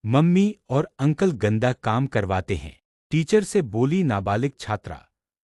Mummy और uncle गंदा काम करवाते हैं, टीचर से बोली नाबालिग छात्रा।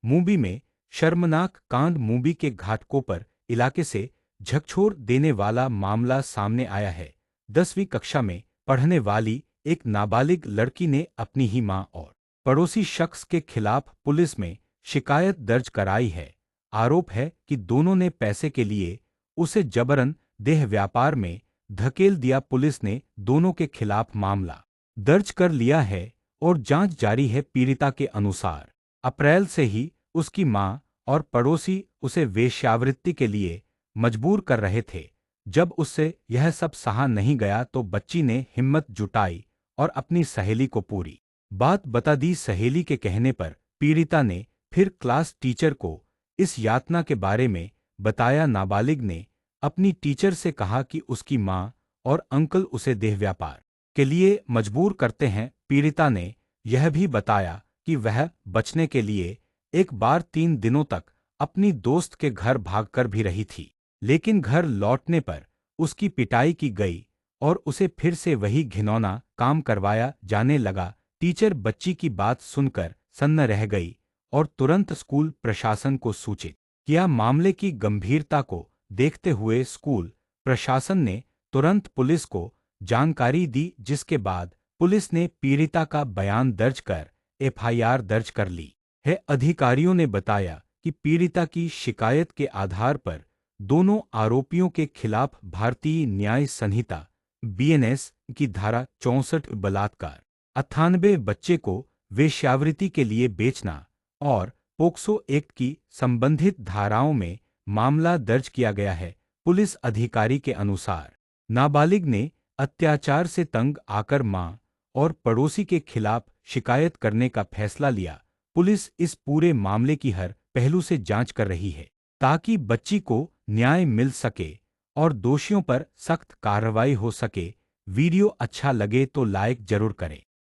मुंबई में शर्मनाक कांड। मुंबई के घाटकोपर इलाके से झकझोर देने वाला मामला सामने आया है। 10वीं कक्षा में पढ़ने वाली एक नाबालिग लड़की ने अपनी ही मां और पड़ोसी शख्स के खिलाफ पुलिस में शिकायत दर्ज कराई है। आरोप है कि दोनों ने पैसे के लिए उसे जबरन देह व्यापार में धकेल दिया। पुलिस ने दोनों के खिलाफ मामला दर्ज कर लिया है और जांच जारी है। पीड़िता के अनुसार अप्रैल से ही उसकी मां और पड़ोसी उसे वेश्यावृत्ति के लिए मजबूर कर रहे थे। जब उससे यह सब सहा नहीं गया तो बच्ची ने हिम्मत जुटाई और अपनी सहेली को पूरी बात बता दी। सहेली के कहने पर पीड़िता ने फिर क्लास टीचर को इस यातना के बारे में बताया। नाबालिग ने अपनी टीचर से कहा कि उसकी मां और अंकल उसे देह व्यापार के लिए मजबूर करते हैं। पीड़िता ने यह भी बताया कि वह बचने के लिए एक बार 3 दिनों तक अपनी दोस्त के घर भागकर भी रही थी, लेकिन घर लौटने पर उसकी पिटाई की गई और उसे फिर से वही घिनौना काम करवाया जाने लगा। टीचर बच्ची की बात सुनकर सन्न रह गई और तुरंत स्कूल प्रशासन को सूचित किया। मामले की गंभीरता को देखते हुए स्कूल प्रशासन ने तुरंत पुलिस को जानकारी दी, जिसके बाद पुलिस ने पीड़िता का बयान दर्ज कर एफआईआर दर्ज कर ली है। अधिकारियों ने बताया कि पीड़िता की शिकायत के आधार पर दोनों आरोपियों के खिलाफ भारतीय न्याय संहिता बीएनएस की धारा 64 बलात्कार, 98 बच्चे को वेश्यावृत्ति के लिए बेचना और पोक्सो एक्ट की संबंधित धाराओं में मामला दर्ज किया गया है। पुलिस अधिकारी के अनुसार नाबालिग ने अत्याचार से तंग आकर मां और पड़ोसी के खिलाफ शिकायत करने का फैसला लिया। पुलिस इस पूरे मामले की हर पहलू से जांच कर रही है ताकि बच्ची को न्याय मिल सके और दोषियों पर सख्त कार्रवाई हो सके। वीडियो अच्छा लगे तो लाइक जरूर करें।